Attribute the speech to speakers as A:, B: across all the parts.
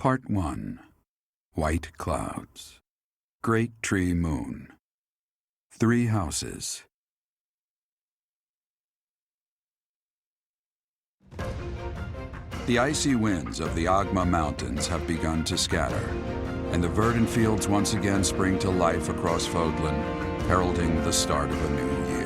A: Part 1. White Clouds. Great Tree Moon. 3 houses. The icy winds of the Agma Mountains have begun to scatter, and the verdant fields once again spring to life across Fodlan, heralding the start of a new year.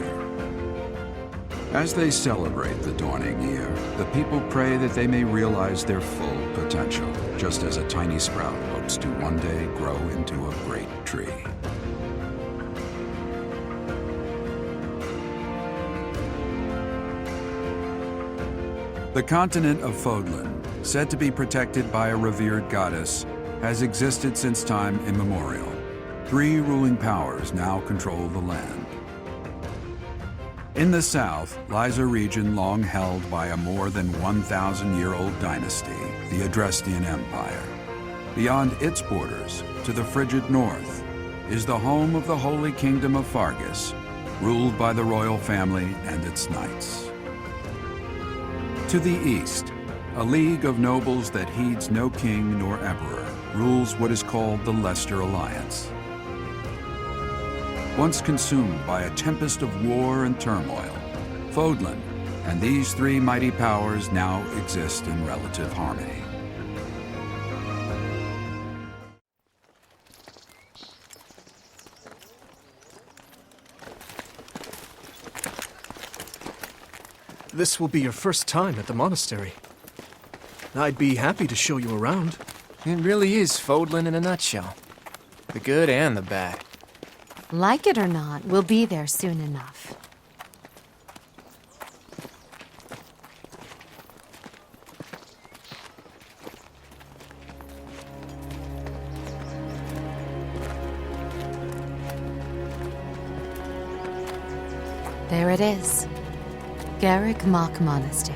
A: As they celebrate the dawning year, the people pray that they may realize their full potential, just as a tiny sprout hopes to one day grow into a great tree. The continent of Fodlan, said to be protected by a revered goddess, has existed since time immemorial. 3 ruling powers now control the land. In the south lies a region long held by a more than 1,000-year-old dynasty, the Adrestian Empire. Beyond its borders, to the frigid north, is the home of the Holy Kingdom of Fargus, ruled by the royal family and its knights. To the east, a league of nobles that heeds no king nor emperor rules what is called the Leicester Alliance. Once consumed by a tempest of war and turmoil, Fodlan and these 3 mighty powers now exist in relative harmony.
B: This will be your first time at the monastery. I'd be happy to show you around.
C: It really is Fodlan in a nutshell. The good and the bad.
D: Like it or not, we'll be there soon enough. There it is. Garreg Mach Monastery.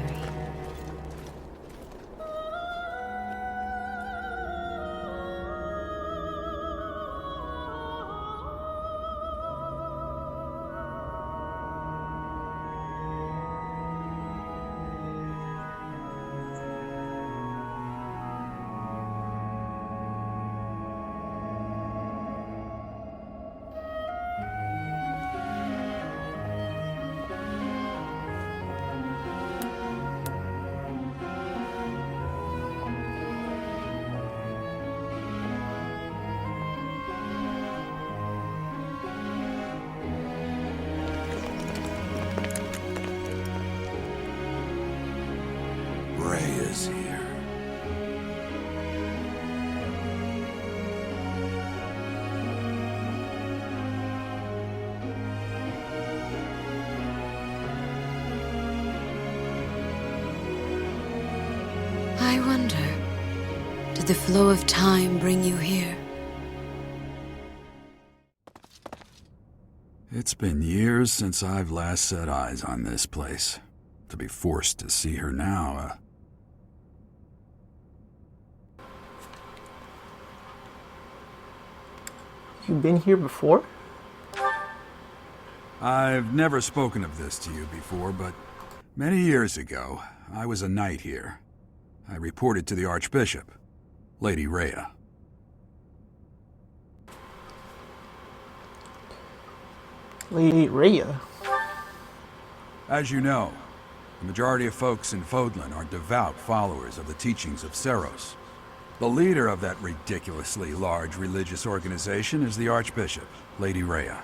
A: Is here.
D: I wonder, did the flow of time bring you here?
A: It's been years since I've last set eyes on this place. To be forced to see her now,
E: You've been here before?
A: I've never spoken of this to you before, but many years ago, I was a knight here. I reported to the Archbishop, Lady Rhea.
E: Lady Rhea?
A: As you know, the majority of folks in Fodlan are devout followers of the teachings of Seros. The leader of that ridiculously large religious organization is the Archbishop, Lady Rhea.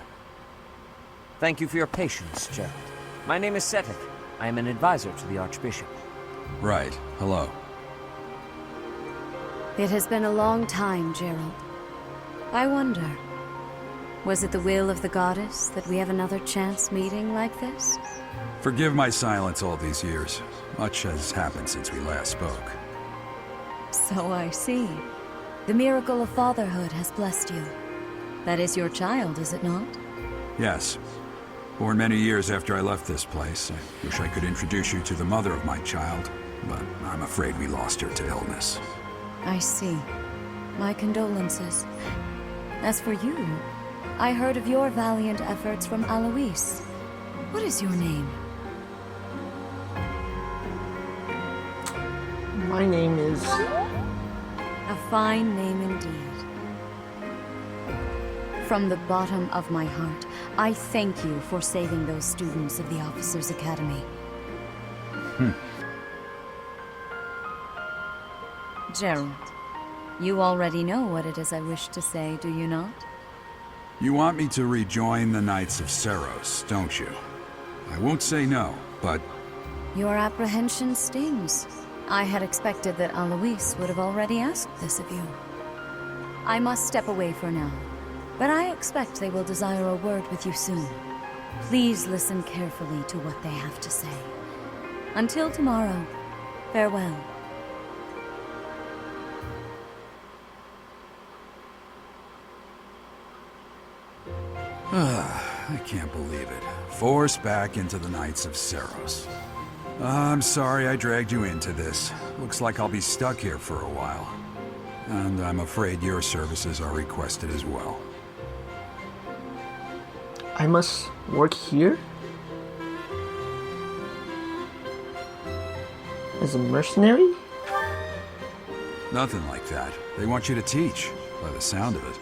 F: Thank you for your patience, Gerald. My name is Setik. I am an advisor to the Archbishop.
A: Right. Hello.
D: It has been a long time, Gerald. I wonder, was it the will of the goddess that we have another chance meeting like this?
A: Forgive my silence all these years. Much has happened since we last spoke.
D: So I see. The miracle of fatherhood has blessed you. That is your child, is it not?
A: Yes. Born many years after I left this place. I wish I could introduce you to the mother of my child, but I'm afraid we lost her to illness.
D: I see. My condolences. As for you, I heard of your valiant efforts from Alois. What is your name?
E: My name is...
D: A fine name indeed. From the bottom of my heart, I thank you for saving those students of the Officers' Academy. Gerald, you already know what it is I wish to say, do you not?
A: You want me to rejoin the Knights of Seros, don't you? I won't say no, but
D: Your apprehension stings. I had expected that Alois would have already asked this of you. I must step away for now, but I expect they will desire a word with you soon. Please listen carefully to what they have to say. Until tomorrow, farewell.
A: I can't believe it. Forced back into the Knights of Seros. I'm sorry I dragged you into this. Looks like I'll be stuck here for a while. And I'm afraid your services are requested as well.
E: I must work here? As a mercenary?
A: Nothing like that. They want you to teach, by the sound of it.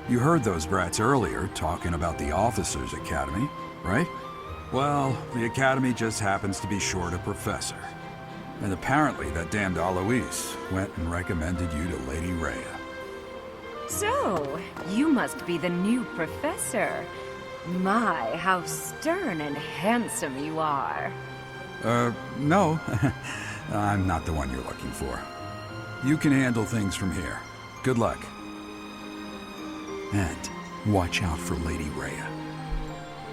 A: You heard those brats earlier talking about the Officers' Academy, right? Well, the Academy just happens to be short a professor. And apparently that damned Alois went and recommended you to Lady Rhea.
G: So, you must be the new professor. My, how stern and handsome you are.
A: No. I'm not the one you're looking for. You can handle things from here. Good luck. And watch out for Lady Rhea.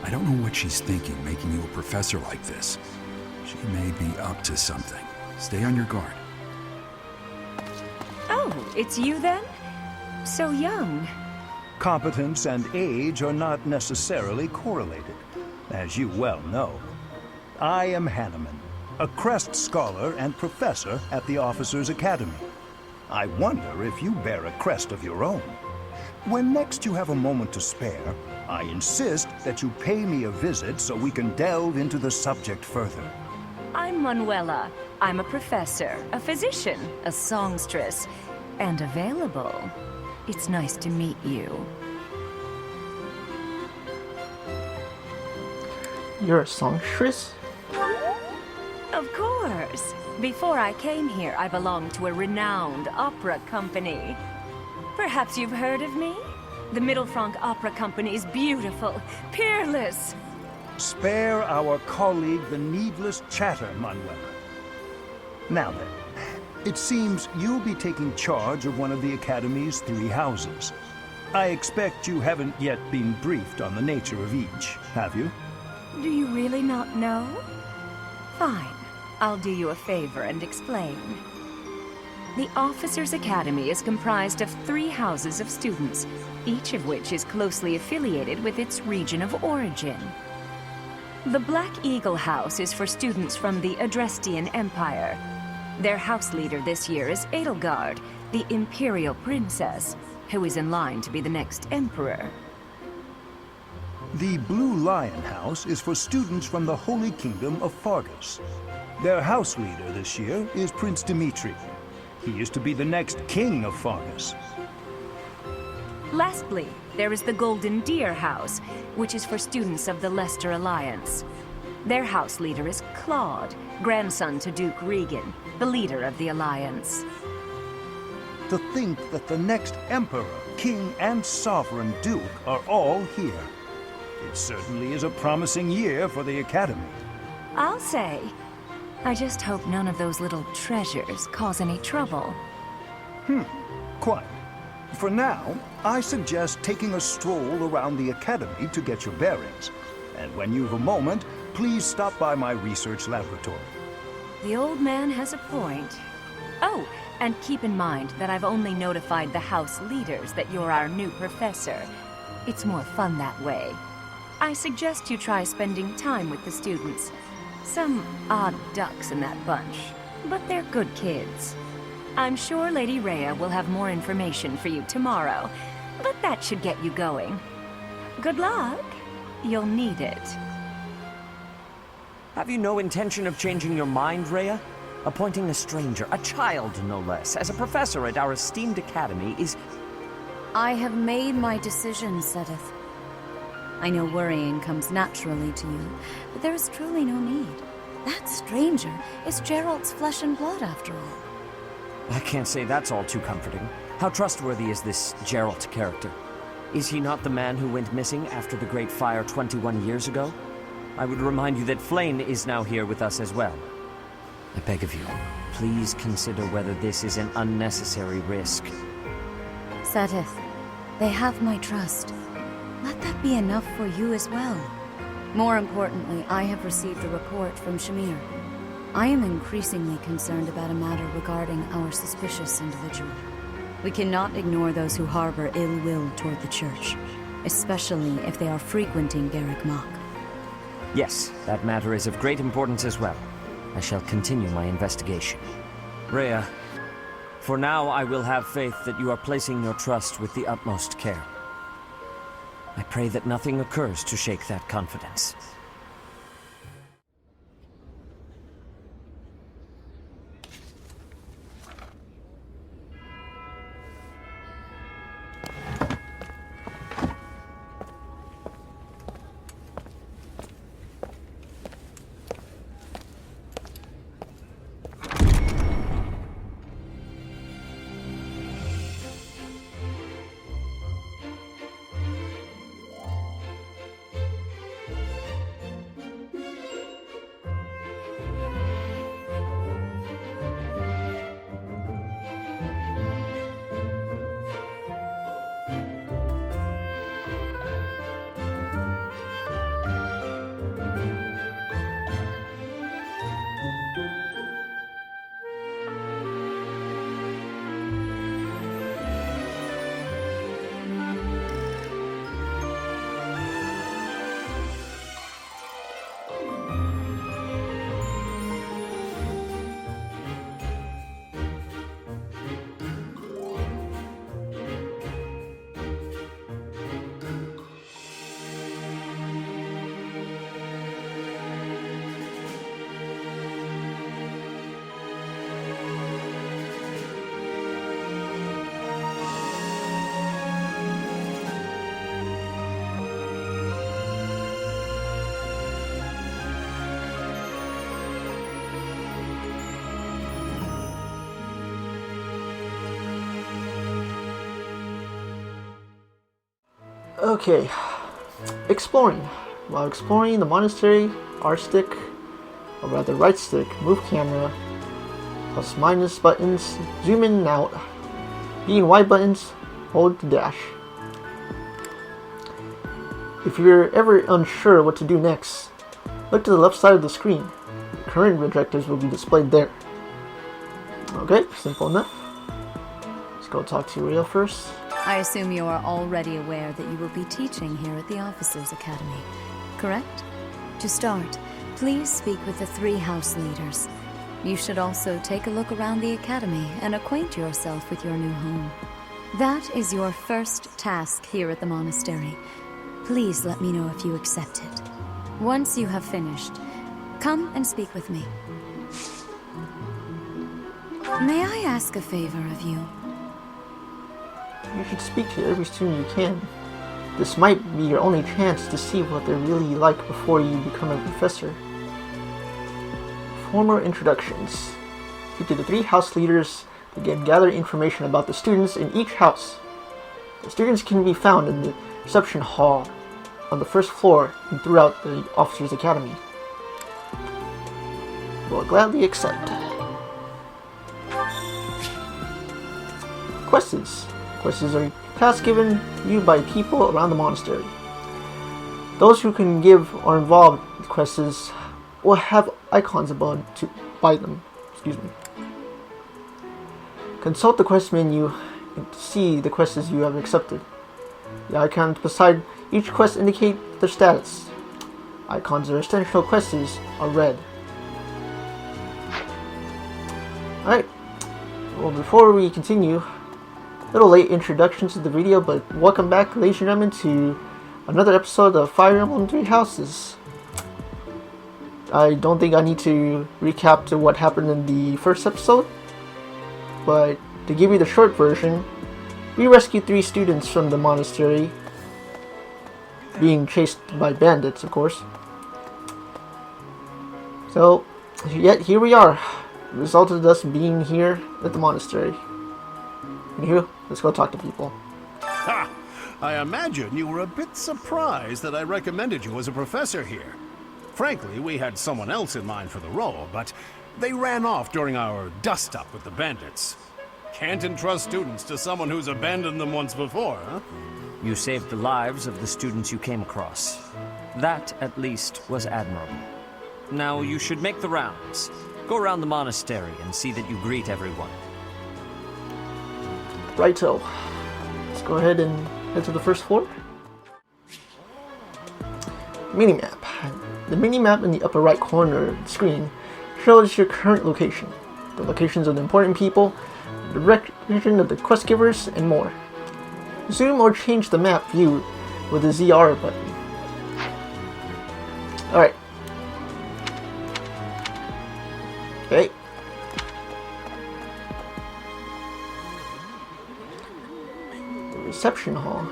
A: I don't know what she's thinking making you a professor like this. She may be up to something. Stay on your guard.
G: Oh, it's you then? So young.
H: Competence and age are not necessarily correlated, as you well know. I am Hanneman, a Crest Scholar and Professor at the Officers' Academy. I wonder if you bear a crest of your own. When next you have a moment to spare, I insist that you pay me a visit so we can delve into the subject further.
G: I'm Manuela. I'm a professor, a physician, a songstress, and available. It's nice to meet you.
E: You're a songstress?
G: Of course. Before I came here, I belonged to a renowned opera company. Perhaps you've heard of me? The Middlefranc Opera Company is beautiful, peerless.
H: Spare our colleague the needless chatter, Manuela. Now then, it seems you'll be taking charge of one of the Academy's 3 houses. I expect you haven't yet been briefed on the nature of each, have you?
G: Do you really not know? Fine. I'll do you a favor and explain. The Officers' Academy is comprised of 3 houses of students, each of which is closely affiliated with its region of origin. The Black Eagle House is for students from the Adrestian Empire. Their house leader this year is Edelgard, the Imperial Princess, who is in line to be the next Emperor.
H: The Blue Lion House is for students from the Holy Kingdom of Fargus. Their house leader this year is Prince Dimitri. He is to be the next king of Fargus.
G: Lastly, there is the Golden Deer House, which is for students of the Leicester Alliance. Their house leader is Claude, grandson to Duke Regan, the leader of the Alliance.
H: To think that the next Emperor, King, and Sovereign Duke are all here. It certainly is a promising year for the Academy.
G: I'll say. I just hope none of those little treasures cause any trouble.
H: Quite. For now, I suggest taking a stroll around the Academy to get your bearings. And when you've a moment, please stop by my research laboratory.
G: The old man has a point. Oh, and keep in mind that I've only notified the house leaders that you're our new professor. It's more fun that way. I suggest you try spending time with the students. Some odd ducks in that bunch, but they're good kids. I'm sure Lady Rhea will have more information for you tomorrow, but that should get you going. Good luck. You'll need it.
F: Have you no intention of changing your mind, Rhea? Appointing a stranger, a child no less, as a professor at our esteemed academy is...
D: I have made my decision, Sedith. I know worrying comes naturally to you, but there is truly no need. That stranger is Gerald's flesh and blood, after all.
F: I can't say that's all too comforting. How trustworthy is this Gerald character? Is he not the man who went missing after the Great Fire 21 years ago? I would remind you that Flayn is now here with us as well. I beg of you, please consider whether this is an unnecessary risk.
D: Sedith, they have my trust. Let that be enough for you as well. More importantly, I have received a report from Shamir. I am increasingly concerned about a matter regarding our suspicious individual. We cannot ignore those who harbor ill will toward the Church, especially if they are frequenting Garreg Mach.
F: Yes, that matter is of great importance as well. I shall continue my investigation. Rhea, for now I will have faith that you are placing your trust with the utmost care. I pray that nothing occurs to shake that confidence.
E: Okay, exploring. While exploring the monastery, R stick, or rather right stick, move camera, plus minus buttons, zoom in and out, B and Y buttons, hold the dash. If you're ever unsure what to do next, look to the left side of the screen. Current objectives will be displayed there. Okay, simple enough. Let's go talk to Rhea first.
D: I assume you are already aware that you will be teaching here at the Officers' Academy, correct? To start, please speak with the 3 house leaders. You should also take a look around the Academy and acquaint yourself with your new home. That is your first task here at the monastery. Please let me know if you accept it. Once you have finished, come and speak with me. May I ask a favor of you?
E: You should speak to every student you can. This might be your only chance to see what they're really like before you become a professor. Formal introductions. Speak to the 3 house leaders to gather information about the students in each house. The students can be found in the reception hall on the 1st floor and throughout the Officers' Academy. Will gladly accept. Quests. Quests are tasks given you by people around the monastery. Those who can give or involve the quests will have icons above by them. Excuse me. Consult the quest menu and see the quests you have accepted. The icons beside each quest indicate their status. Icons of essential quests are red. Alright. Well, before we continue, little late introduction to the video, but welcome back, ladies and gentlemen, to another episode of Fire Emblem 3 Houses. I don't think I need to recap to what happened in the first episode, but to give you the short version, we rescued 3 students from the monastery, being chased by bandits, of course. So, yet here we are. It resulted in us being here at the monastery. Anywho, let's go talk to people.
I: Ha! I imagine you were a bit surprised that I recommended you as a professor here. Frankly, we had someone else in mind for the role, but they ran off during our dust-up with the bandits. Can't entrust students to someone who's abandoned them once before, huh?
F: You saved the lives of the students you came across. That, at least, was admirable. Now, you should make the rounds. Go around the monastery and see that you greet everyone.
E: Righto. Let's go ahead and head to the first floor. Minimap. The minimap in the upper right corner of the screen shows your current location, the locations of the important people, the direction of the quest givers, and more. Zoom or change the map view with the ZR button. Alright. Okay. The reception hall.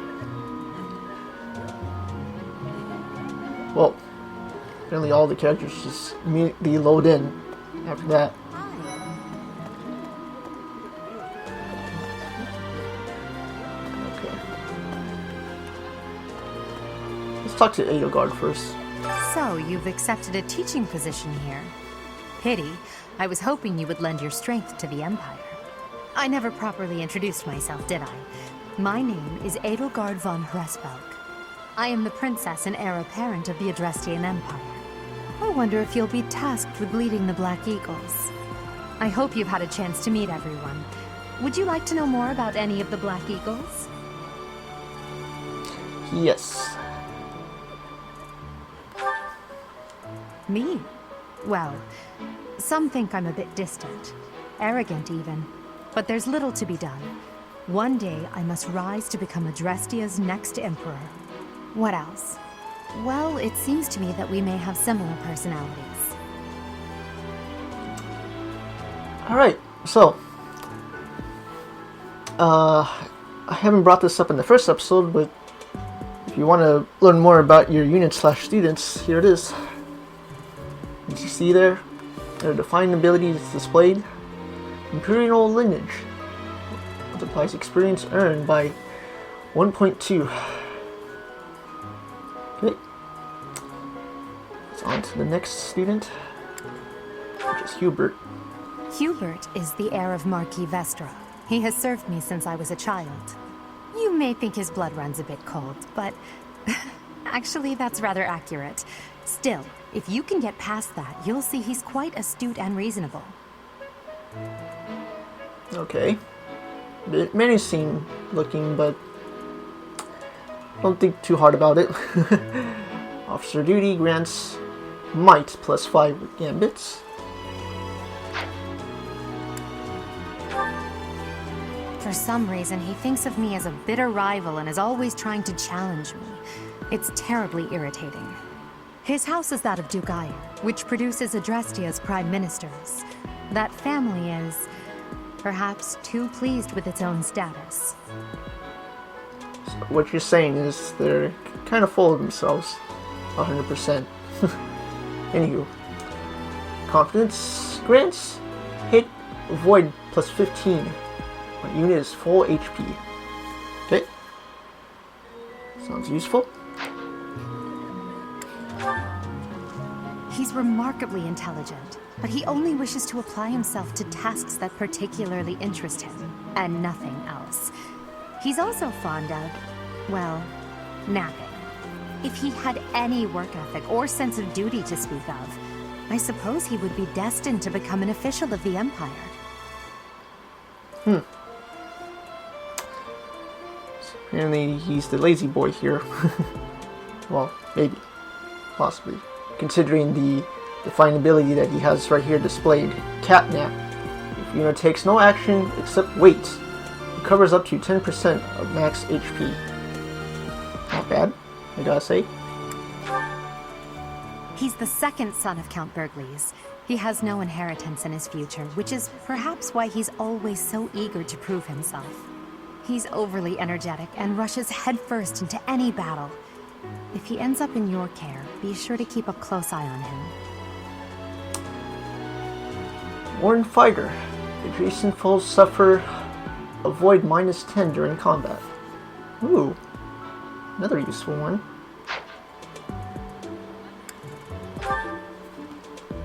E: Well, apparently all the characters just immediately load in after that. Okay. Let's talk to Edelgard first.
J: So, you've accepted a teaching position here. Pity. I was hoping you would lend your strength to the Empire. I never properly introduced myself, did I? My name is Edelgard von Hresvelk. I am the princess and heir apparent of the Adrestian Empire. I wonder if you'll be tasked with leading the Black Eagles. I hope you've had a chance to meet everyone. Would you like to know more about any of the Black Eagles?
E: Yes.
J: Me? Well, some think I'm a bit distant, arrogant even, but there's little to be done. One day I must rise to become Adrestia's next emperor. What else? Well, it seems to me that we may have similar personalities.
E: Alright, so I haven't brought this up in the first episode, but if you want to learn more about your unit/students, here it is. As you see there, their defined abilities displayed. Imperial lineage multiplies experience earned by 1.2. Okay. Let's on to the next student, which is Hubert.
J: Hubert is the heir of Marquis Vestra. He has served me since I was a child. You may think his blood runs a bit cold, but actually that's rather accurate. Still, if you can get past that, you'll see he's quite astute and reasonable.
E: Okay. Bit menacing looking, but don't think too hard about it. Officer duty grants might plus 5 with gambits.
J: For some reason, he thinks of me as a bitter rival and is always trying to challenge me. It's terribly irritating. His house is that of Duke Ayer, which produces Adrestia's prime ministers. That family is, perhaps, too pleased with its own status.
E: So what you're saying is they're kind of full of themselves. 100%. Anywho. Confidence grants. Hit avoid plus 15. My unit is full HP. Okay. Sounds useful.
J: He's remarkably intelligent, but he only wishes to apply himself to tasks that particularly interest him, and nothing else. He's also fond of, well, napping. If he had any work ethic or sense of duty to speak of, I suppose he would be destined to become an official of the Empire.
E: Apparently he's the lazy boy here. Well, maybe. Possibly. Considering the definability that he has right here displayed. Cat nap. If unit takes no action except wait, it covers up to 10% of max HP. Not bad, I gotta say.
J: He's the second son of Count Bergliez. He has no inheritance in his future, which is perhaps why he's always so eager to prove himself. He's overly energetic and rushes headfirst into any battle. If he ends up in your care, be sure to keep a close eye on him.
E: Warren Fighter. Adjacent foes suffer avoid -10 during combat. Ooh, another useful one.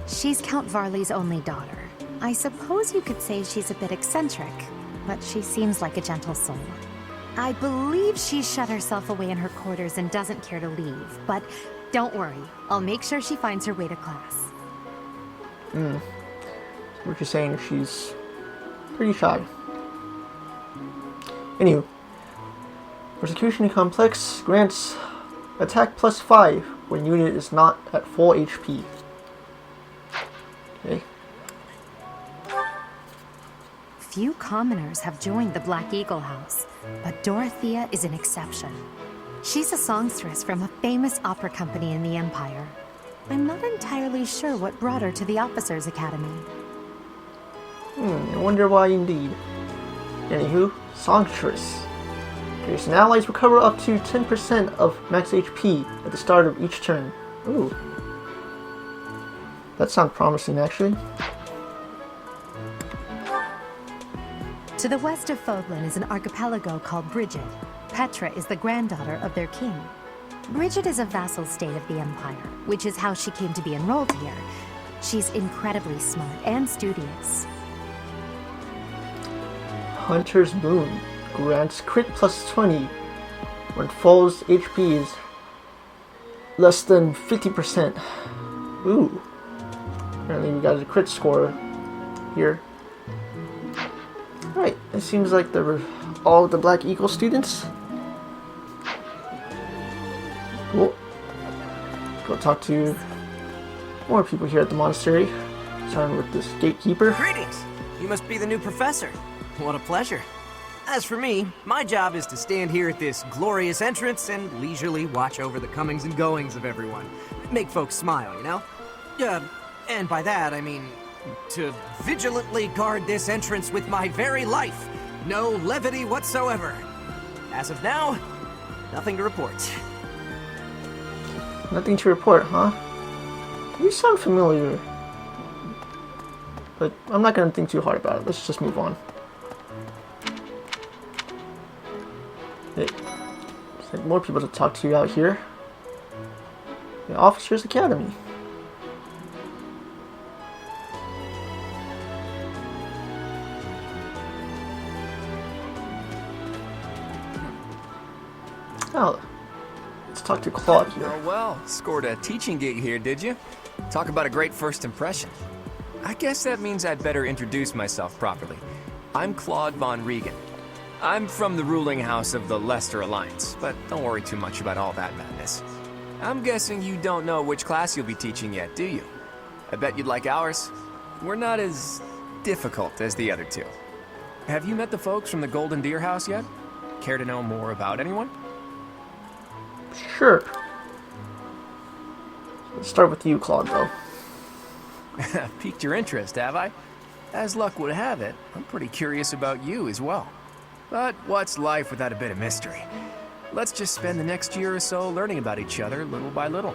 J: She's Count Varley's only daughter. I suppose you could say she's a bit eccentric, but she seems like a gentle soul. I believe she's shut herself away in her quarters and doesn't care to leave, but don't worry, I'll make sure she finds her way to class.
E: What you're saying, she's pretty shy. Anywho, Persecution Complex grants attack +5 when unit is not at full HP. Okay.
J: Few commoners have joined the Black Eagle House, but Dorothea is an exception. She's a songstress from a famous opera company in the Empire. I'm not entirely sure what brought her to the Officers' Academy.
E: I wonder why indeed. Anywho, songstress. Creates and allies recover up to 10% of max HP at the start of each turn. Ooh. That sounds promising, actually.
J: To the west of Fodlan is an archipelago called Brigid. Petra is the granddaughter of their king. Brigid is a vassal state of the Empire, which is how she came to be enrolled here. She's incredibly smart and studious.
E: Hunter's Boon grants crit +20 when foe's HP is less than 50%. Ooh. Apparently we got a crit score here. Right, it seems like they were all the Black Eagle students. Cool. Go talk to more people here at the monastery. Starting with this gatekeeper.
K: Greetings! You must be the new professor. What a pleasure. As for me, my job is to stand here at this glorious entrance and leisurely watch over the comings and goings of everyone. Make folks smile, you know? And by that, I mean to vigilantly guard this entrance with my very life. No levity whatsoever. As of now, nothing to report.
E: Nothing to report, huh? You sound familiar. But I'm not going to think too hard about it. Let's just move on. Hey, there's like more people to talk to out here. The Officers' Academy. Oh, let's talk to Claude here.
C: Oh well, scored a teaching gig here, did you? Talk about a great first impression. I guess that means I'd better introduce myself properly. I'm Claude von Regan. I'm from the ruling house of the Leicester Alliance, but don't worry too much about all that madness. I'm guessing you don't know which class you'll be teaching yet, do you? I bet you'd like ours. We're not as difficult as the other two. Have you met the folks from the Golden Deer House yet? Care to know more about anyone?
E: Sure. Let's start with you, Claude, though.
C: Piqued your interest, have I? As luck would have it, I'm pretty curious about you as well. But what's life without a bit of mystery? Let's just spend the next year or so learning about each other little by little.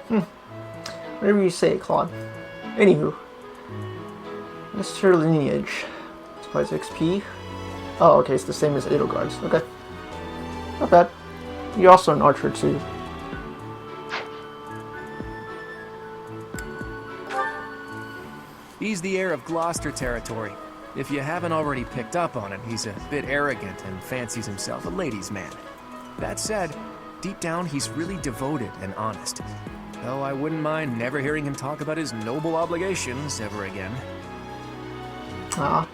E: Whatever you say, Claude. Anywho. Mr. Lineage. Supplies XP. Oh, okay, it's the same as Edelgard's. Okay. Not bad. You're also an archer, too.
C: He's the heir of Gloucester territory. If you haven't already picked up on it, he's a bit arrogant and fancies himself a ladies' man. That said, deep down he's really devoted and honest. Though I wouldn't mind never hearing him talk about his noble obligations ever again.
E: Ah.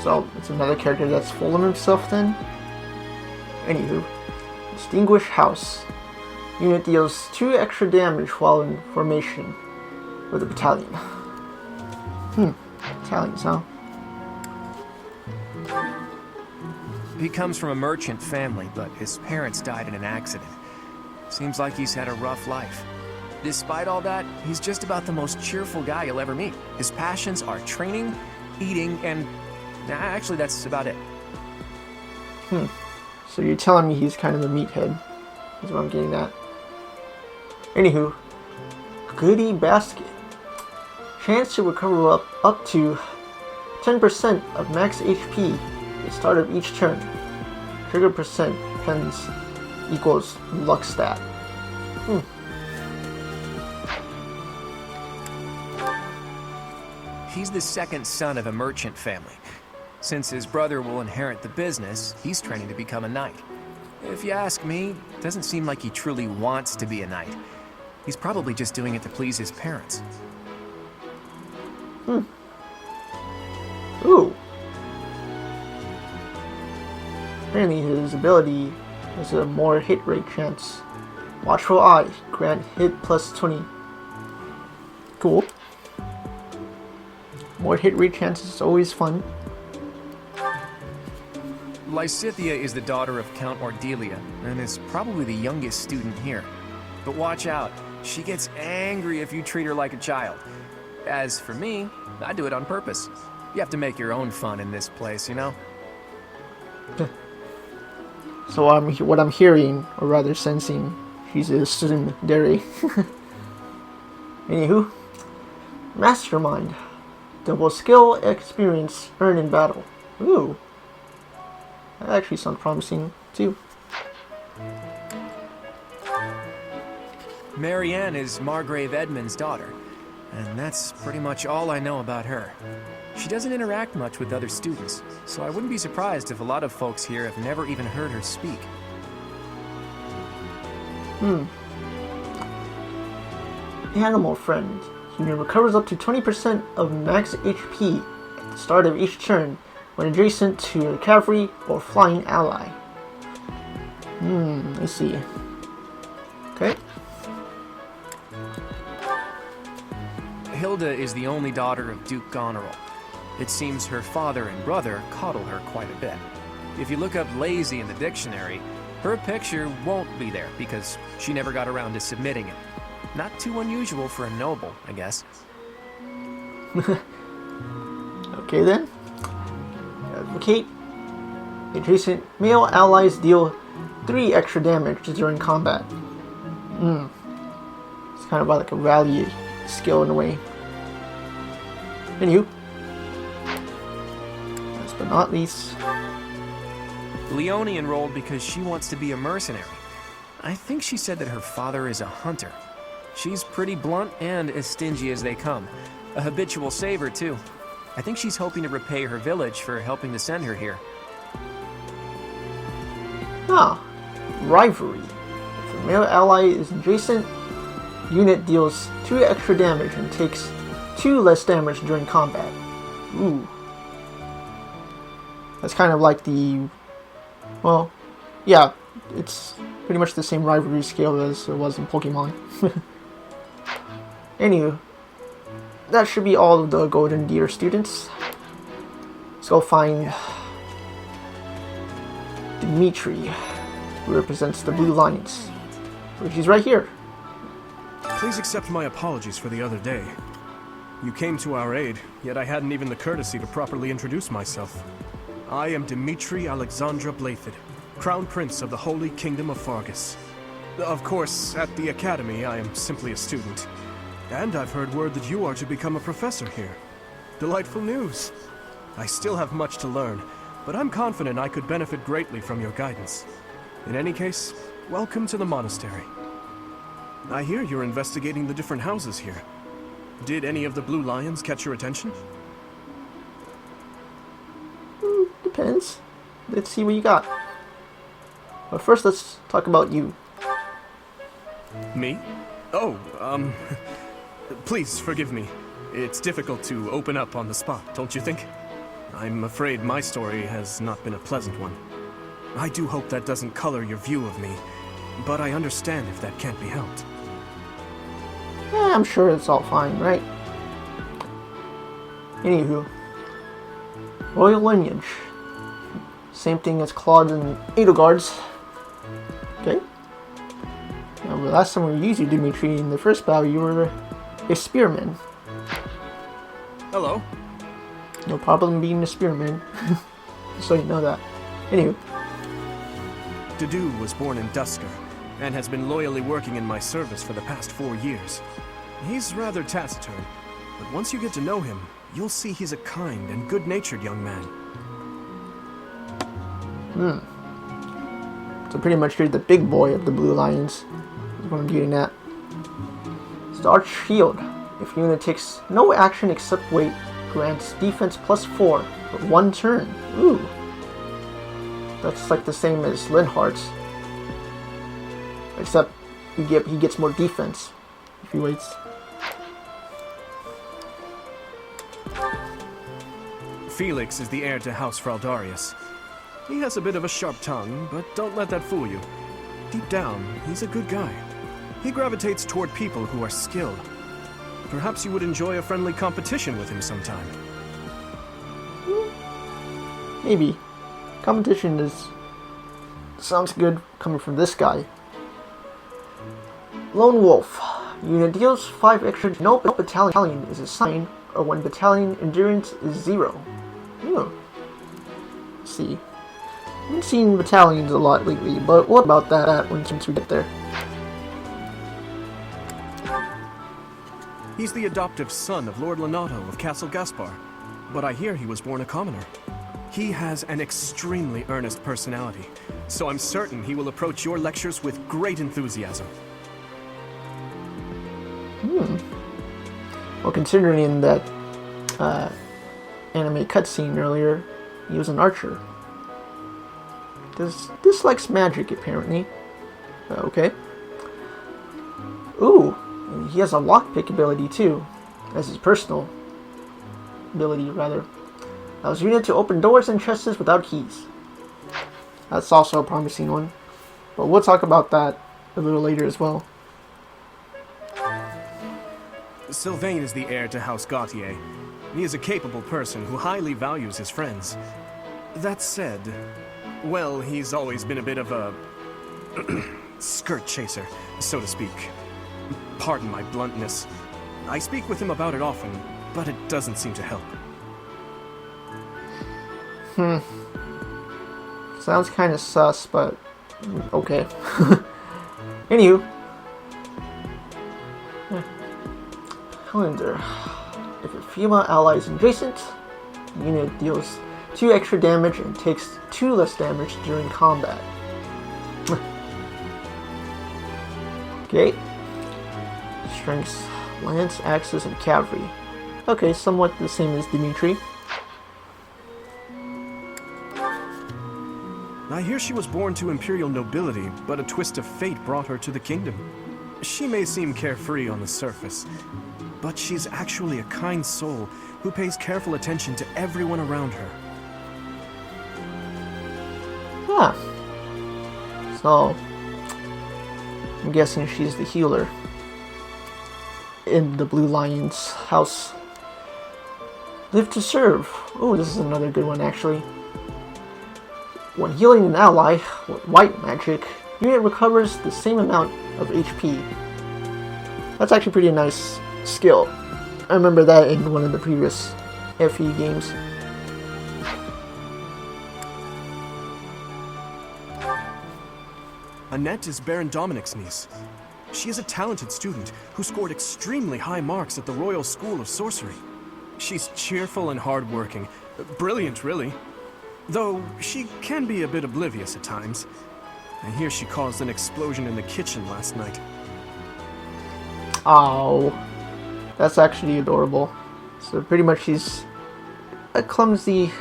E: So, it's another character that's full of himself then? Anywho. Distinguished House. Unit deals 2 extra damage while in formation with a battalion. Battalions, huh?
C: He comes from a merchant family, but his parents died in an accident. Seems like he's had a rough life. Despite all that, he's just about the most cheerful guy you'll ever meet. His passions are training, eating, and actually that's about it.
E: So you're telling me he's kind of a meathead, is what I'm getting at. Anywho, goodie basket. Chance to recover up to 10% of max HP at the start of each turn. Trigger percent depends equals luck stat.
C: He's the second son of a merchant family. Since his brother will inherit the business, he's training to become a knight. If you ask me, it doesn't seem like he truly wants to be a knight. He's probably just doing it to please his parents.
E: Ooh. Apparently his ability has a more hit rate chance. Watchful Eye, grant hit plus 20. Cool. More hit rate chance is always fun.
C: Lysithea is the daughter of Count Ordelia, and is probably the youngest student here. But watch out, she gets angry if you treat her like a child. As for me, I do it on purpose. You have to make your own fun in this place, you know?
E: So what I'm hearing, or rather sensing, she's a student dairy. Anywho, Mastermind. Double skill experience earned in battle. Ooh. That actually sounds promising, too.
C: Marianne is Margrave Edmund's daughter, and that's pretty much all I know about her. She doesn't interact much with other students, so I wouldn't be surprised if a lot of folks here have never even heard her speak.
E: Animal Friend. He recovers up to 20% of max HP at the start of each turn when adjacent to a cavalry or flying ally. I see. Okay.
C: Hilda is the only daughter of Duke Goneril. It seems her father and brother coddle her quite a bit. If you look up lazy in the dictionary, her picture won't be there because she never got around to submitting it. Not too unusual for a noble, I guess.
E: Okay then. Advocate. Adjacent male allies deal 3 extra damage during combat. It's kind of like a rally skill in a way. Anywho. Last but not least.
C: Leonie enrolled because she wants to be a mercenary. I think she said that her father is a hunter. She's pretty blunt and as stingy as they come. A habitual saver, too. I think she's hoping to repay her village for helping to send her here.
E: Rivalry. If a male ally is adjacent, unit deals 2 extra damage and takes 2 less damage during combat. Ooh. That's kind of like the... Well, yeah, it's pretty much the same rivalry scale as it was in Pokemon. Anywho, that should be all of the Golden Deer students. Let's go find Dimitri, who represents the Blue Lions, which is right here.
B: Please accept my apologies for the other day. You came to our aid, yet I hadn't even the courtesy to properly introduce myself. I am Dimitri Alexandra Byleth, Crown Prince of the Holy Kingdom of Fargus. Of course, at the Academy, I am simply a student. And I've heard word that you are to become a professor here. Delightful news. I still have much to learn, but I'm confident I could benefit greatly from your guidance. In any case, welcome to the monastery. I hear you're investigating the different houses here. Did any of the Blue Lions catch your attention?
E: Depends. Let's see what you got. But first, let's talk about you.
B: Me? Oh, please forgive me. It's difficult to open up on the spot, don't you think? I'm afraid my story has not been a pleasant one. I do hope that doesn't color your view of me, but I understand if that can't be helped.
E: Yeah, I'm sure it's all fine, right? Anywho. Royal lineage. Same thing as Claude and Edelgard's. Okay. The last time we used you, Dimitri, in the first battle, you were a spearman.
B: Hello.
E: No problem being a spearman. So you know that. Anyway.
B: Dedu was born in Dusker, and has been loyally working in my service for the past 4 years. He's rather taciturn, but once you get to know him, you'll see he's a kind and good-natured young man.
E: So pretty much you're the big boy of the Blue Lions. That's what I'm getting at. Starch Shield. If unit takes no action except wait, grants defense +4 for 1 turn. Ooh. That's like the same as Linhardt's. Except he gets more defense if he waits.
B: Felix is the heir to House Fraldarius. He has a bit of a sharp tongue, but don't let that fool you. Deep down, he's a good guy. He gravitates toward people who are skilled. Perhaps you would enjoy a friendly competition with him sometime.
E: Maybe. Competition sounds good coming from this guy. Lone Wolf. Unit deals 5 extra. No battalion is assigned, or when battalion endurance is 0. Let's see. I haven't seen battalions a lot lately, but what about that once we get there?
B: He's the adoptive son of Lord Lenato of Castle Gaspar, but I hear he was born a commoner. He has an extremely earnest personality, so I'm certain he will approach your lectures with great enthusiasm.
E: Well, considering that anime cutscene earlier, he was an archer. Dislikes magic, apparently. Okay. Ooh, and he has a lockpick ability too, as his personal ability, rather. Allows unit to open doors and chests without keys. That's also a promising one, but we'll talk about that a little later as well.
B: Sylvain is the heir to House Gautier. He is a capable person who highly values his friends. That said, well, he's always been a bit of a skirt chaser, so to speak. Pardon my bluntness. I speak with him about it often, but it doesn't seem to help.
E: Sounds kind of sus, but okay. Anywho. Calendar. If a female ally is adjacent, the unit deals 2 extra damage and takes 2 less damage during combat. Okay. Strengths, lance, axes, and cavalry. Okay, somewhat the same as Dimitri.
B: I hear she was born to imperial nobility, but a twist of fate brought her to the kingdom. She may seem carefree on the surface, but she's actually a kind soul who pays careful attention to everyone around her.
E: Ah. So, I'm guessing she's the healer in the Blue Lion's house. Live to serve. Oh, this is another good one, actually. When healing an ally with white magic, unit recovers the same amount of HP. That's actually pretty nice skill. I remember that in one of the previous FE games.
B: Annette is Baron Dominic's niece. She is a talented student who scored extremely high marks at the Royal School of Sorcery. She's cheerful and hardworking. Brilliant, really. Though she can be a bit oblivious at times. I hear she caused an explosion in the kitchen last night.
E: Oh, that's actually adorable. So pretty much she's a clumsy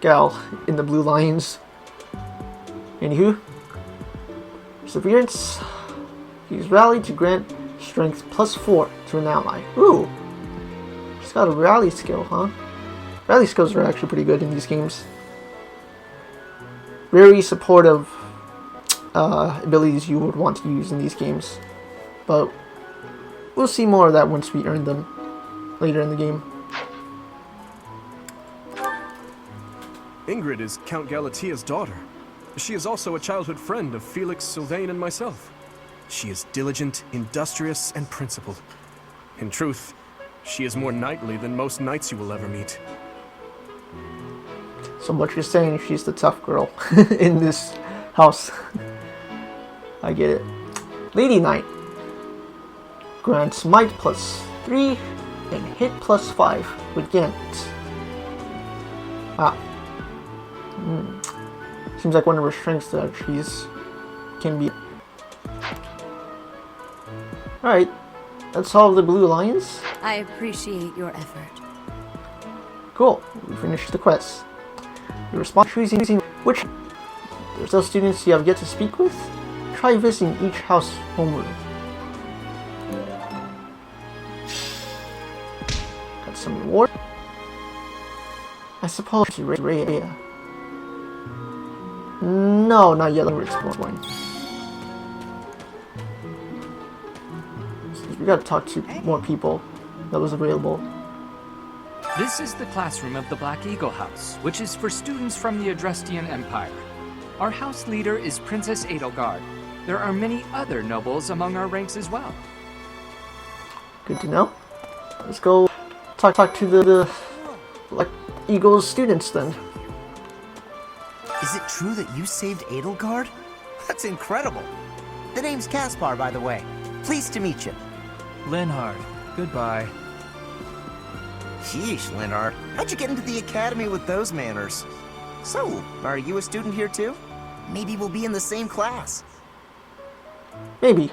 E: gal in the Blue Lions. Anywho, perseverance. Use rally to grant strength +4 to an ally. Ooh, she's got a rally skill, huh? Rally skills are actually pretty good in these games. Very supportive abilities you would want to use in these games, but we'll see more of that once we earn them later in the game.
B: Ingrid is Count Galatia's daughter. She is also a childhood friend of Felix, Sylvain, and myself. She is diligent, industrious, and principled. In truth, she is more knightly than most knights you will ever meet.
E: So what you're saying, she's the tough girl in this house. I get it. Lady Knight. Grants might +3 and hit +5 with Gambit. Ah. Seems like one of her strengths that she's can be. Alright, let's solve the blue lions.
D: I appreciate your effort.
E: Cool, we finished the quest. You respond choosing which. There's those students you have yet to speak with. Try visiting each house homeroom. Got some reward. I suppose to Ray. No, not yet. We're exploring. So we gotta talk to more people that was available.
L: This is the classroom of the Black Eagle House, which is for students from the Adrestian Empire. Our house leader is Princess Edelgard. There are many other nobles among our ranks as well.
E: Good to know. Let's go talk to the Black Eagle's students then.
K: Is it true that you saved Edelgard? That's incredible. The name's Caspar, by the way. Pleased to meet you.
L: Linhard, goodbye.
K: Sheesh, Linhard. How'd you get into the academy with those manners? So, are you a student here too? Maybe we'll be in the same class.
E: Maybe.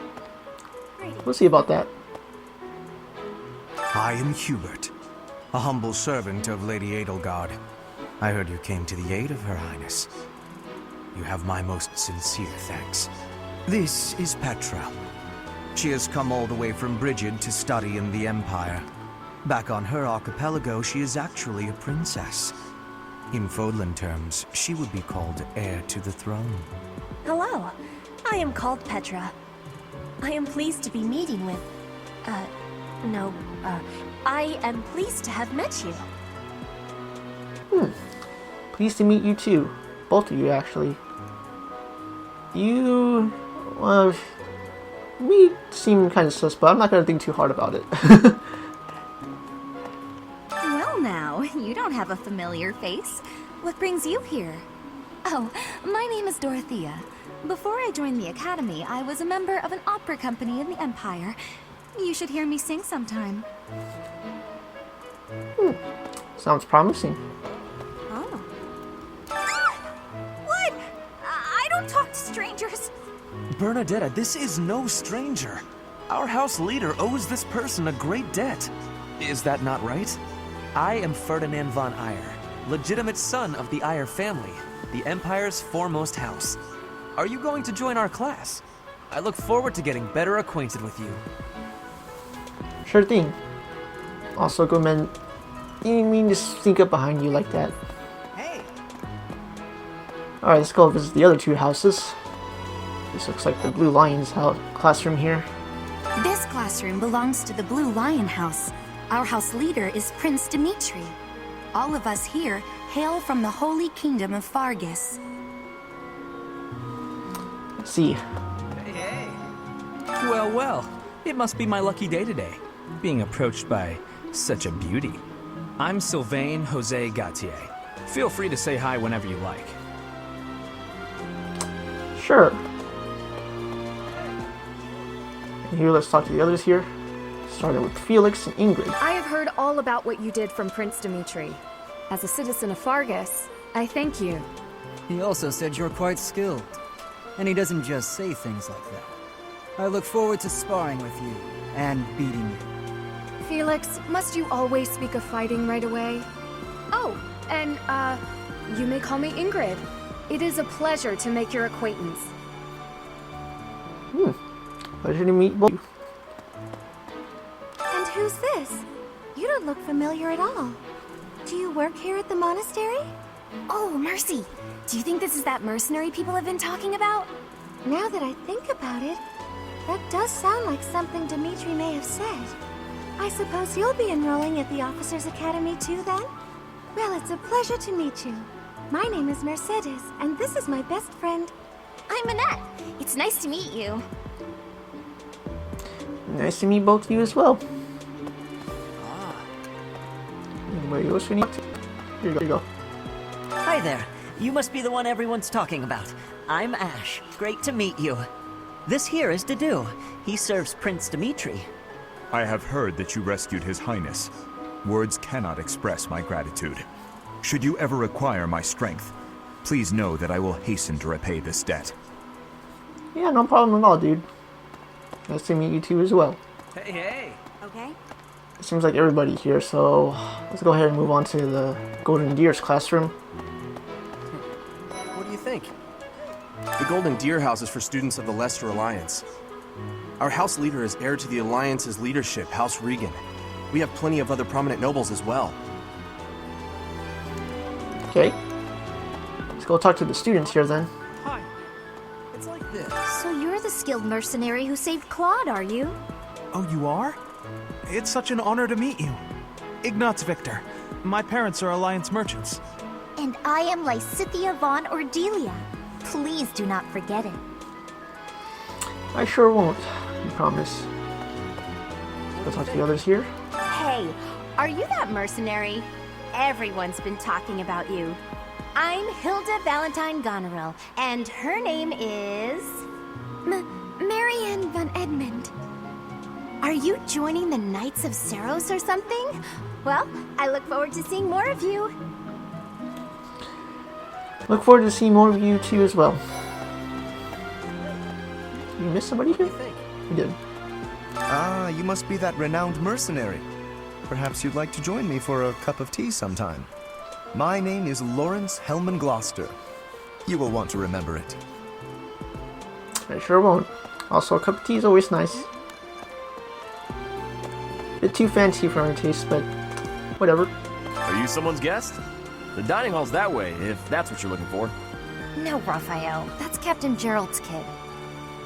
E: We'll see about that.
M: I am Hubert, a humble servant of Lady Edelgard. I heard you came to the aid of Her Highness. You have my most sincere thanks. This is Petra. She has come all the way from Brigid to study in the Empire. Back on her archipelago, she is actually a princess. In Fodlan terms, she would be called heir to the throne.
N: Hello, I am called Petra. I am pleased to be meeting with... I am pleased to have met you.
E: Pleased to meet you too. Both of you, actually. You... we seem kind of sus, but I'm not going to think too hard about it.
D: Well now, you don't have a familiar face. What brings you here? Oh, my name is Dorothea. Before I joined the Academy, I was a member of an opera company in the Empire. You should hear me sing sometime.
E: Sounds promising.
D: Oh. What? I don't talk to strangers.
O: Bernadetta, this is no stranger. Our house leader owes this person a great debt. Is that not right? I am Ferdinand von Eyre, legitimate son of the Eyre family, the Empire's foremost house. Are you going to join our class? I look forward to getting better acquainted with you.
E: Sure thing. Also, go man. Didn't mean to sneak up behind you like that.
K: Hey!
E: Alright, let's go visit the other two houses. This looks like the Blue Lion's classroom here.
P: This classroom belongs to the Blue Lion House. Our house leader is Prince Dimitri. All of us here hail from the Holy Kingdom of Fargus.
E: Let's see.
K: Hey!
L: Well, well. It must be my lucky day today, being approached by such a beauty. I'm Sylvain Jose Gautier. Feel free to say hi whenever you like.
E: Sure. And here, let's talk to the others here. Starting with Felix and Ingrid.
Q: I have heard all about what you did from Prince Dimitri. As a citizen of Fargus, I thank you.
R: He also said you're quite skilled. And he doesn't just say things like that. I look forward to sparring with you and beating you.
Q: Felix, must you always speak of fighting right away? Oh, and, you may call me Ingrid. It is a pleasure to make your acquaintance.
E: Pleasure to meet both.
N: And who's this? You don't look familiar at all. Do you work here at the monastery?
P: Oh, mercy! Do you think this is that mercenary people have been talking about?
N: Now that I think about it, that does sound like something Dimitri may have said. I suppose you'll be enrolling at the Officers' Academy too, then? Well, it's a pleasure to meet you. My name is Mercedes, and this is my best friend.
P: I'm Annette. It's nice to meet you.
E: Nice to meet both of you as well. Anybody else we need to? Here you go.
S: Hi there. You must be the one everyone's talking about. I'm Ash. Great to meet you. This here is Dedu. He serves Prince Dimitri.
T: I have heard that you rescued His Highness. Words cannot express my gratitude. Should you ever require my strength, please know that I will hasten to repay this debt.
E: Yeah, no problem at all, dude. Nice to meet you too as well.
K: Hey, hey.
P: Okay.
E: It seems like everybody here, so let's go ahead and move on to the Golden Deer's classroom.
K: What do you think? The Golden Deer House is for students of the Leicester Alliance. Our house leader is heir to the Alliance's leadership, House Regan. We have plenty of other prominent nobles as well.
E: Okay. Let's go talk to the students here then.
K: Hi. It's like this.
N: So you're the skilled mercenary who saved Claude, are you?
U: Oh, you are? It's such an honor to meet you. Ignatz Victor. My parents are Alliance merchants.
N: And I am Lysithia von Ordelia. Please do not forget it.
E: I sure won't, I promise. Let's talk to the others here.
V: Hey, are you that mercenary? Everyone's been talking about you. I'm Hilda Valentine Goneril, and her name is...
N: Marianne von Edmund.
V: Are you joining the Knights of Saros or something? Well, I look forward to seeing more of you.
E: Look forward to seeing more of you too as well. You missed somebody here? You did.
W: Ah, you must be that renowned mercenary. Perhaps you'd like to join me for a cup of tea sometime. My name is Lawrence Hellman Gloucester. You will want to remember it.
E: I sure won't. Also, a cup of tea is always nice. Bit too fancy for my taste, but whatever.
X: Are you someone's guest? The dining hall's that way, if that's what you're looking for.
V: No, Raphael. That's Captain Gerald's kid.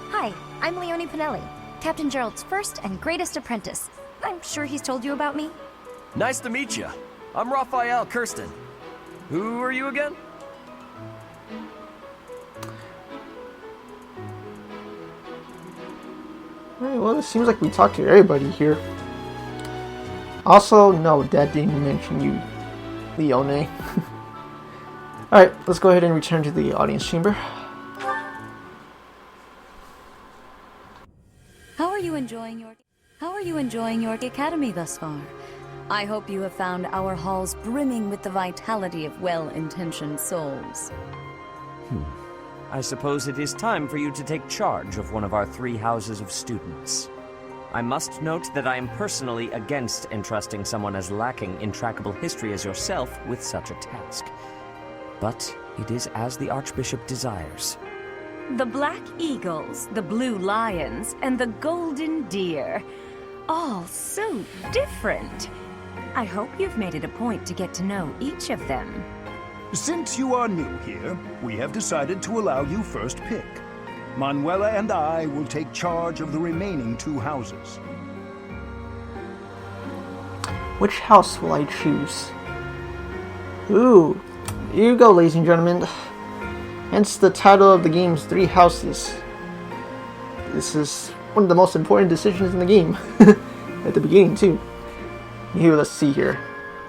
V: Hi, I'm Leonie Pinelli, Captain Gerald's first and greatest apprentice. I'm sure he's told you about me.
X: Nice to meet you. I'm Raphael Kirsten. Who are you again?
E: Alright, well, it seems like we talked to everybody here. Also, no, Dad didn't mention you, Leone. Alright, let's go ahead and return to the audience chamber.
D: How are you enjoying your academy thus far? I hope you have found our halls brimming with the vitality of well-intentioned souls.
F: I suppose it is time for you to take charge of one of our 3 houses of students. I must note that I am personally against entrusting someone as lacking in trackable history as yourself with such a task. But it is as the Archbishop desires.
G: The Black Eagles, the Blue Lions, and the Golden Deer. All so different. I hope you've made it a point to get to know each of them.
H: Since you are new here, we have decided to allow you first pick. Manuela and I will take charge of the remaining 2 houses.
E: Which house will I choose? Ooh, here you go, ladies and gentlemen. Hence the title of the game's 3 houses. This is one of the most important decisions in the game. At the beginning, too. Here, let's see here.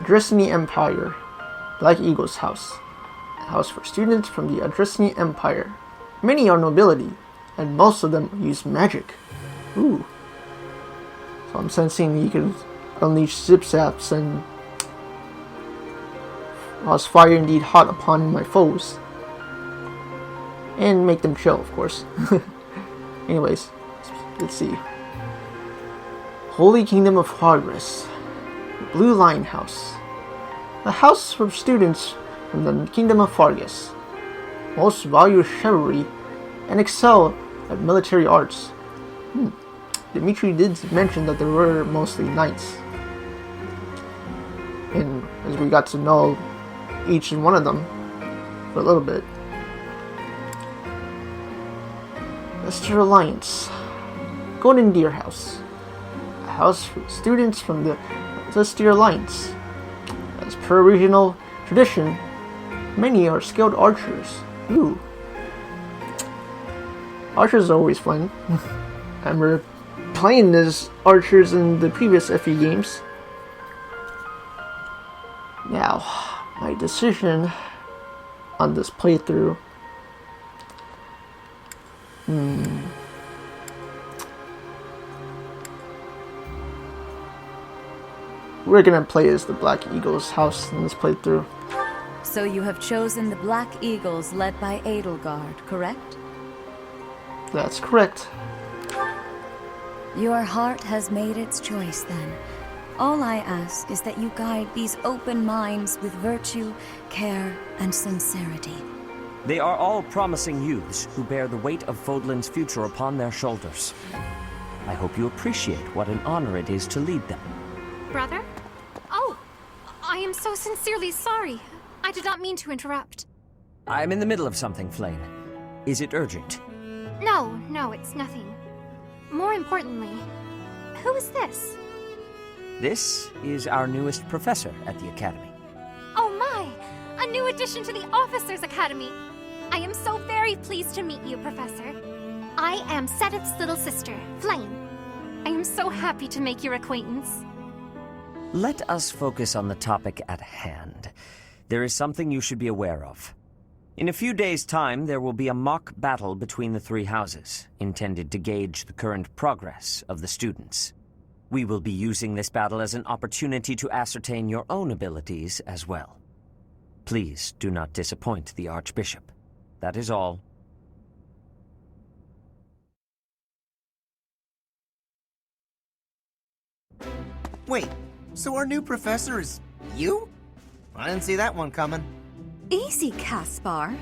E: Adressini Empire. Black Eagle's house. A house for students from the Adressini Empire. Many are nobility, and most of them use magic. Ooh. So I'm sensing you can unleash zip-zaps and cause fire indeed hot upon my foes. And make them chill, of course. Anyways, let's see. Holy Kingdom of Hogwarts. Blue Lion House. A house for students from the Kingdom of Fargus. Most value chivalry and excel at military arts. Dimitri did mention that there were mostly knights. And as we got to know each and one of them for a little bit. Leicester Alliance. Golden Deer House. A house for students from the Leicester Alliance. As per regional tradition, many are skilled archers. Ooh. Archers are always fun. I remember playing as archers in the previous FE games. Now, my decision on this playthrough. We're gonna play as the Black Eagle's house in this playthrough.
D: So you have chosen the Black Eagles led by Edelgard, correct?
E: That's correct.
D: Your heart has made its choice then. All I ask is that you guide these open minds with virtue, care, and sincerity.
F: They are all promising youths who bear the weight of Fodlan's future upon their shoulders. I hope you appreciate what an honor it is to lead them.
A: Brother? Oh, I am so sincerely sorry. I did not mean to interrupt.
F: I'm in the middle of something, Flame. Is it urgent?
A: No, it's nothing. More importantly, who is this?
F: This is our newest professor at the Academy.
A: Oh my! A new addition to the Officers' Academy! I am so very pleased to meet you, Professor. I am Sedith's little sister, Flame. I am so happy to make your acquaintance.
F: Let us focus on the topic at hand. There is something you should be aware of. In a few days' time, there will be a mock battle between the three houses, intended to gauge the current progress of the students. We will be using this battle as an opportunity to ascertain your own abilities as well. Please do not disappoint the Archbishop. That is all.
K: Wait, so our new professor is you? I didn't see that one coming.
C: Easy, Caspar.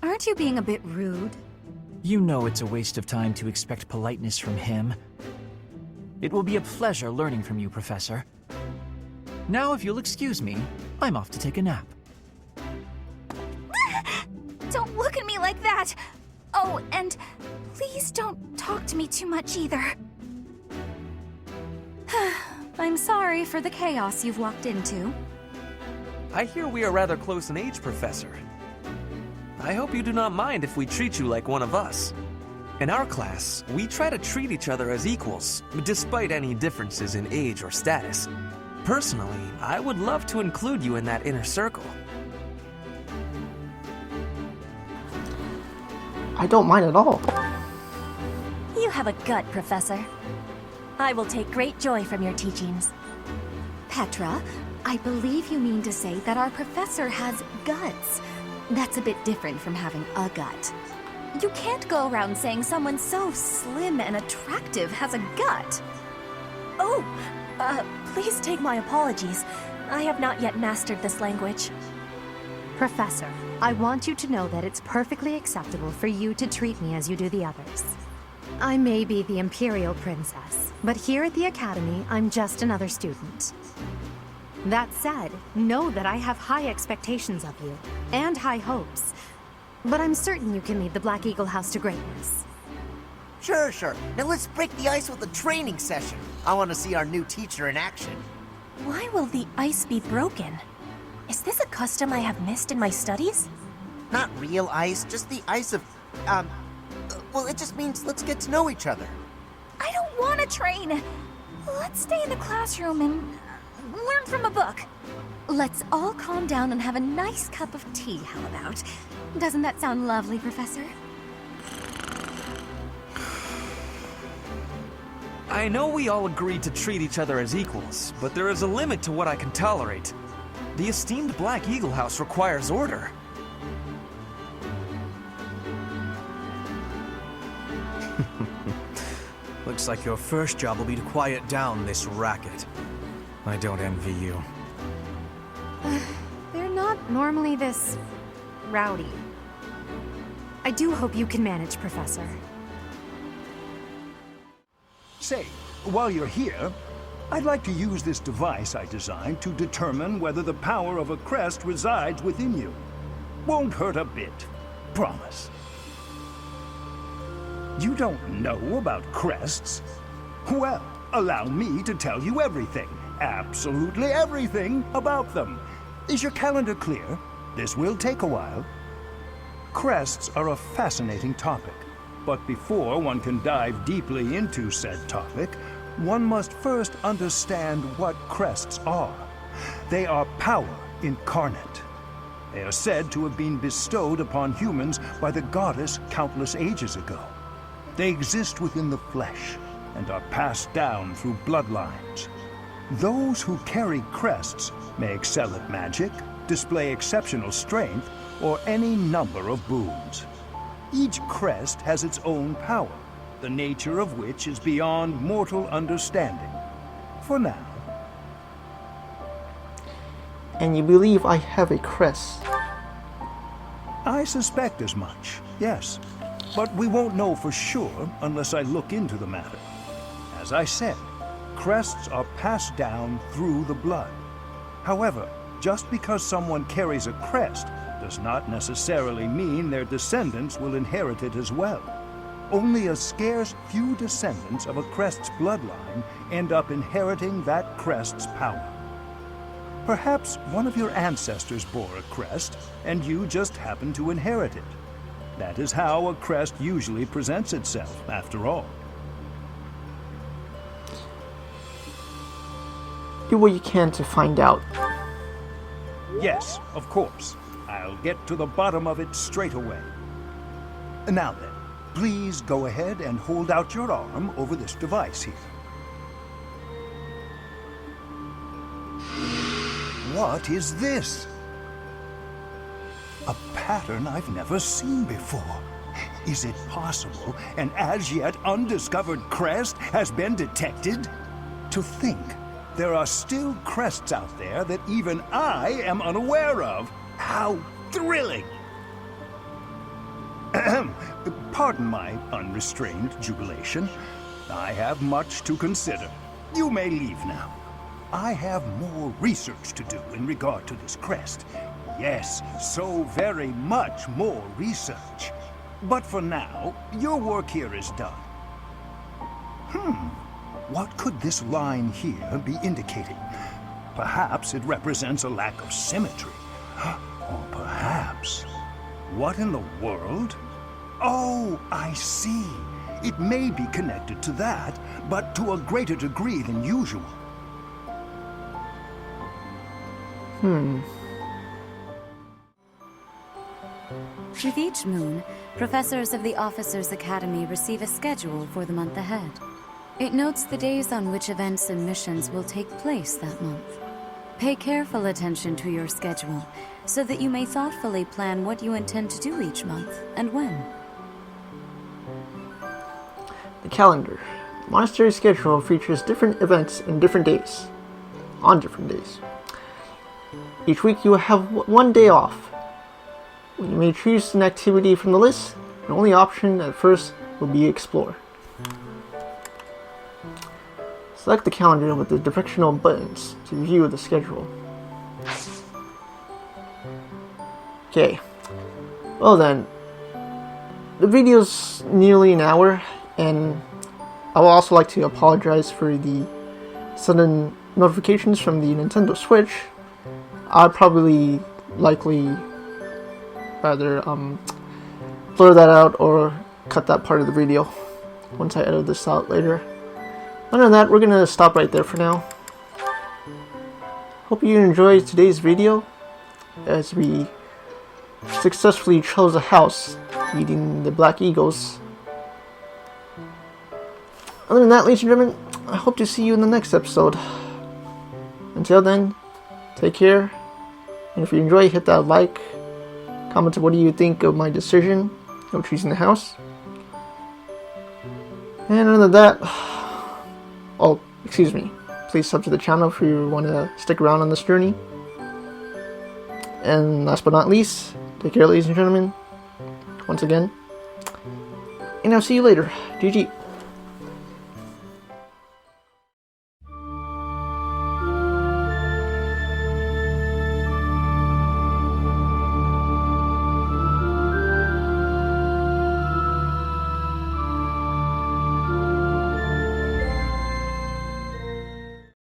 C: Aren't you being a bit rude?
I: You know it's a waste of time to expect politeness from him. It will be a pleasure learning from you, Professor. Now, if you'll excuse me, I'm off to take a nap.
P: Don't look at me like that! Oh, and please don't talk to me too much either. I'm sorry for the chaos you've walked into.
O: I hear we are rather close in age, Professor. I hope you do not mind if we treat you like one of us. In our class, we try to treat each other as equals, despite any differences in age or status. Personally, I would love to include you in that inner circle.
E: I don't mind at all.
V: You have a gut, Professor. I will take great joy from your teachings.
P: Petra, I believe you mean to say that our professor has guts. That's a bit different from having a gut. You can't go around saying someone so slim and attractive has a gut.
V: Oh, please take my apologies. I have not yet mastered this language.
J: Professor, I want you to know that it's perfectly acceptable for you to treat me as you do the others. I may be the Imperial Princess, but here at the Academy, I'm just another student. That said, know that I have high expectations of you, and high hopes. But I'm certain you can lead the Black Eagle House to greatness.
K: Sure. Now let's break the ice with a training session. I want to see our new teacher in action.
V: Why will the ice be broken? Is this a custom I have missed in my studies?
K: Not real ice, just the ice of, well, it just means let's get to know each other.
P: I don't want to train. Let's stay in the classroom and learn from a book. Let's all calm down and have a nice cup of tea, how about? Doesn't that sound lovely, Professor?
O: I know we all agreed to treat each other as equals, but there is a limit to what I can tolerate. The esteemed Black Eagle House requires order.
M: Looks like your first job will be to quiet down this racket. I don't envy you.
J: They're not normally this rowdy. I do hope you can manage, Professor.
H: Say, while you're here, I'd like to use this device I designed to determine whether the power of a crest resides within you. Won't hurt a bit. Promise. You don't know about crests? Well, allow me to tell you everything, absolutely everything about them. Is your calendar clear? This will take a while. Crests are a fascinating topic. But before one can dive deeply into said topic, one must first understand what crests are. They are power incarnate. They are said to have been bestowed upon humans by the goddess countless ages ago. They exist within the flesh and are passed down through bloodlines. Those who carry crests may excel at magic, display exceptional strength, or any number of boons. Each crest has its own power, the nature of which is beyond mortal understanding. For now.
E: And you believe I have a crest?
H: I suspect as much, yes. But we won't know for sure unless I look into the matter. As I said, crests are passed down through the blood. However, just because someone carries a crest does not necessarily mean their descendants will inherit it as well. Only a scarce few descendants of a crest's bloodline end up inheriting that crest's power. Perhaps one of your ancestors bore a crest, and you just happen to inherit it. That is how a crest usually presents itself, after all.
E: Do what you can to find out.
H: Yes, of course. I'll get to the bottom of it straight away. Now then, please go ahead and hold out your arm over this device here. What is this? A pattern I've never seen before. Is it possible an as yet undiscovered crest has been detected? To think there are still crests out there that even I am unaware of. How thrilling! Pardon my unrestrained jubilation. I have much to consider. You may leave now. I have more research to do in regard to this crest. Yes, so very much more research. But for now, your work here is done. What could this line here be indicating? Perhaps it represents a lack of symmetry. Or perhaps... What in the world? Oh, I see. It may be connected to that, but to a greater degree than usual.
D: With each moon, professors of the Officers' Academy receive a schedule for the month ahead. It notes the days on which events and missions will take place that month. Pay careful attention to your schedule, so that you may thoughtfully plan what you intend to do each month, and when.
E: The calendar. The monastery schedule features different events and different days. On different days. Each week you will have one day off. You may choose an activity from the list. The only option at first will be Explore. Select the calendar with the directional buttons to view the schedule. Okay. Well then, the video's nearly an hour, and I would also like to apologize for the sudden notifications from the Nintendo Switch. I'd probably rather blur that out or cut that part of the video once I edit this out later. Other than that, we're gonna stop right there for now. Hope you enjoyed today's video as we successfully chose a house leading the Black Eagles. Other than that, ladies and gentlemen, I hope to see you in the next episode. Until then, take care, and if you enjoy, hit that like, comment what do you think of my decision of choosing the house. And other than that, oh, excuse me, please sub to the channel if you want to stick around on this journey. And last but not least, take care, ladies and gentlemen, once again, and I'll see you later. GG.